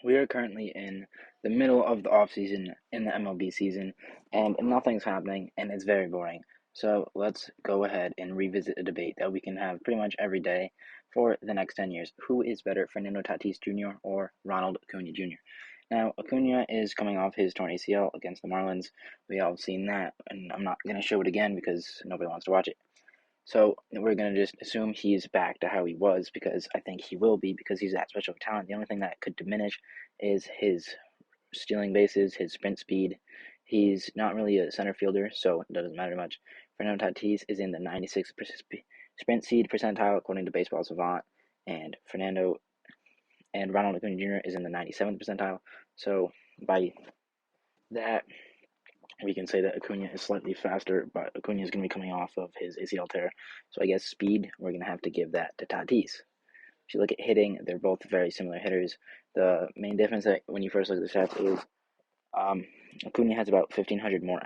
We are currently in the middle of the off season in the MLB season, and nothing's happening, and it's very boring. So let's go ahead and revisit a debate that we can have pretty much every day for the next 10 years. Who is better, Fernando Tatis Jr. or Ronald Acuna Jr.? Now, Acuna is coming off his torn ACL against the Marlins. We all have seen that, and I'm not going to show it again because nobody wants to watch it. So we're going to just assume he's back to how he was because I think he will be because he's that special of talent. The only thing that could diminish is his stealing bases, his sprint speed. He's not really a center fielder, so it doesn't matter much. Fernando Tatis is in the 96th sprint speed percentile according to Baseball Savant, and Ronald Acuna Jr. is in the 97th percentile. So by that, we can say that Acuna is slightly faster, but Acuna is going to be coming off of his ACL tear. So I guess speed, we're going to have to give that to Tatis. If you look at hitting, they're both very similar hitters. The main difference that when you first look at the stats is Acuna has about 1,500 more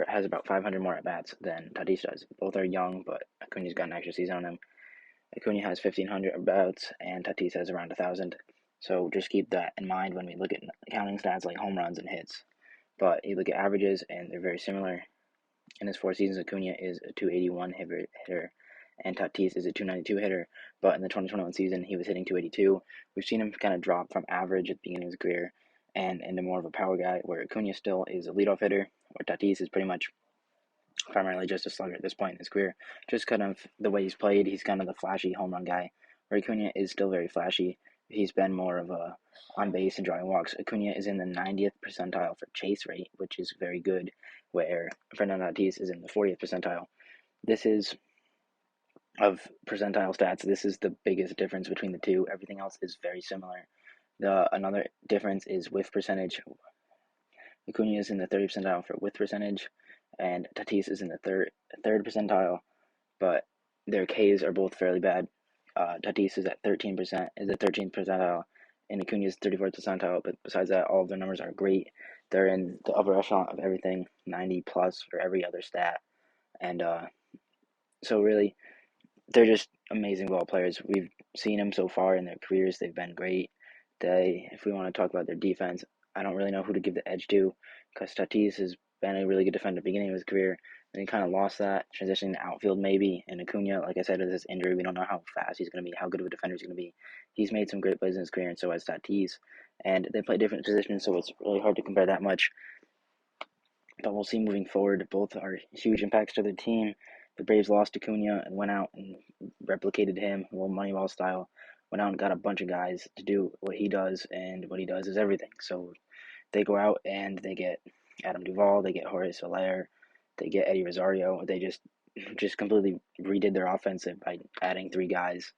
has about 500 more at bats than Tatis does. Both are young, but Acuna's got an extra season on him. Acuna has 1,500 at bats, and Tatis has around 1,000. So just keep that in mind when we look at counting stats like home runs and hits. But you look at averages, and they're very similar. In his 4 seasons, Acuna is a 281 hitter, and Tatis is a 292 hitter. But in the 2021 season, he was hitting 282. We've seen him kind of drop from average at the beginning of his career and into more of a power guy, where Acuna still is a leadoff hitter, where Tatis is pretty much primarily just a slugger at this point in his career. Just kind of the way he's played, he's kind of the flashy home run guy, where Acuna is still very flashy. He's been more of a on base and drawing walks. Acuna is in the 90th percentile for chase rate, which is very good, where Fernando Tatis is in the 40th percentile. This is of percentile stats. This is the biggest difference between the two. Everything else is very similar. Another difference is whiff percentage. Acuna is in the 30th percentile for whiff percentage, and Tatis is in the third percentile, but their Ks are both fairly bad. Tatis is at 13%, is at 13th percentile, and Acuna's 34th percentile. But besides that, all of their numbers are great. They're in the upper echelon of everything, 90 plus for every other stat, and so really, they're just amazing ball players. We've seen them so far in their careers; they've been great. If we want to talk about their defense, I don't really know who to give the edge to, because Tatis has been a really good defender at the beginning of his career, and he kind of lost that, transitioning to outfield maybe. And Acuna, like I said, with his injury, we don't know how fast he's going to be, how good of a defender he's going to be. He's made some great plays in his career, and so has Tatis. And they play different positions, so it's really hard to compare that much. But we'll see moving forward. Both are huge impacts to their team. The Braves lost Acuna and went out and replicated him, a little Moneyball style. Went out and got a bunch of guys to do what he does, and what he does is everything. So they go out and they get Adam Duvall, they get Jorge Soler, they get Eddie Rosario. They just completely redid their offense by adding three guys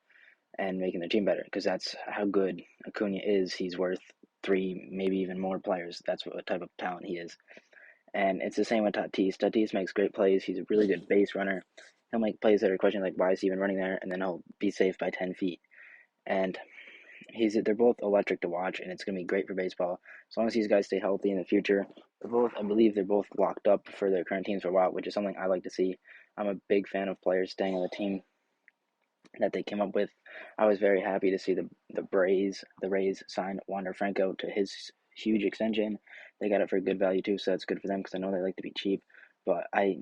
and making their team better, because that's how good Acuna is. He's worth three, maybe even more players. That's what type of talent he is. And it's the same with Tatis. Tatis makes great plays. He's a really good base runner. He'll make plays that are questioned like, why is he even running there? And then he'll be safe by 10 feet. And they're both electric to watch, and it's going to be great for baseball. As long as these guys stay healthy in the future, I believe they're both locked up for their current teams for a while, which is something I like to see. I'm a big fan of players staying on the team that they came up with. I was very happy to see the Rays sign Wander Franco to his huge extension. They got it for good value too, so that's good for them because I know they like to be cheap. But I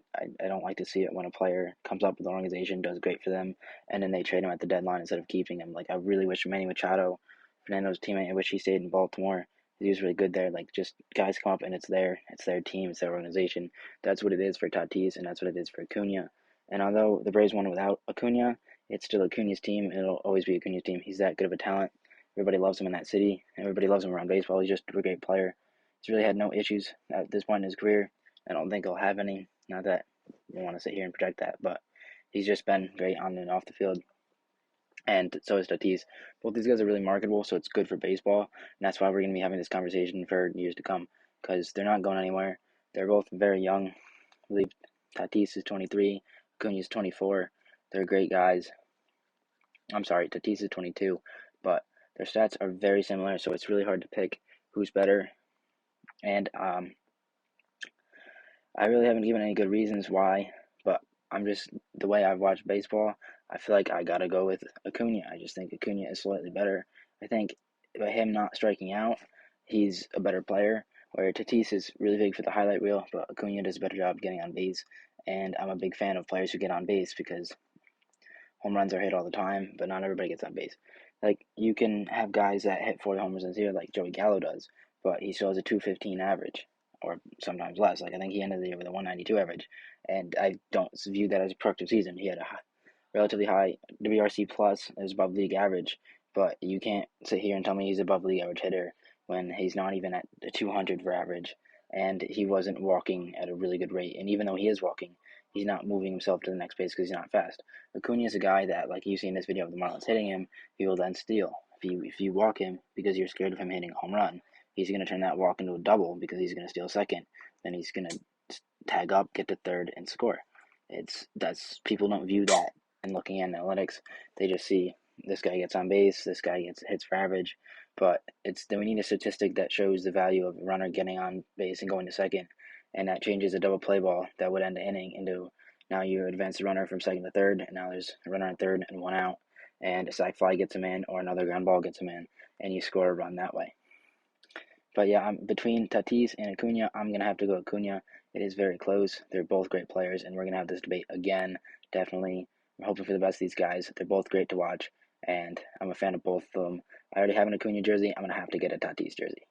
don't like to see it when a player comes up with an organization, does great for them, and then they trade him at the deadline instead of keeping him. Like, I really wish Manny Machado, Fernando's teammate, I wish he stayed in Baltimore. He was really good there. Like, just guys come up and it's their team, it's their organization. That's what it is for Tatis, and that's what it is for Acuna. And although the Braves won without Acuna, it's still Acuna's team. It'll always be Acuna's team. He's that good of a talent. Everybody loves him in that city. Everybody loves him around baseball. He's just a great player. He's really had no issues at this point in his career. I don't think he'll have any. Not that I want to sit here and project that, but he's just been great on and off the field. And so is Tatis. Both these guys are really marketable, so it's good for baseball. And that's why we're going to be having this conversation for years to come, because they're not going anywhere. They're both very young. I believe Tatis is 23, Acuna is 24. They're great guys. I'm sorry, Tatis is 22, but their stats are very similar, so it's really hard to pick who's better. And I really haven't given any good reasons why, but I'm just the way I've watched baseball. I feel like I gotta go with Acuna. I just think Acuna is slightly better. I think by him not striking out, he's a better player. Where Tatis is really big for the highlight reel, but Acuna does a better job getting on base. And I'm a big fan of players who get on base because home runs are hit all the time, but not everybody gets on base. Like you can have guys that hit 40 homers in a year, like Joey Gallo does, but he still has a 215 average, or sometimes less. Like I think he ended the year with a 192 average, and I don't view that as a productive season. He had a relatively high WRC plus, is above league average, but you can't sit here and tell me he's above league average hitter when he's not even at the 200 for average, and he wasn't walking at a really good rate. And even though he is walking, he's not moving himself to the next base because he's not fast. Acuna is a guy that, like you see in this video of the Marlins hitting him, he will then steal. If you walk him because you're scared of him hitting a home run, he's going to turn that walk into a double because he's going to steal second. Then he's going to tag up, get to third, and score. That's people don't view that and looking at analytics. They just see this guy gets on base, this guy gets hits for average, but then we need a statistic that shows the value of a runner getting on base and going to second, and that changes a double play ball that would end the inning into now you advance the runner from second to third, and now there's a runner on third and one out, and a sac fly gets him in or another ground ball gets him in, and you score a run that way. But yeah, between Tatis and Acuna, I'm going to have to go Acuna. It is very close. They're both great players, and we're going to have this debate again, definitely. I'm hoping for the best of these guys. They're both great to watch, and I'm a fan of both of them. I already have an Acuna jersey. I'm going to have to get a Tatis jersey.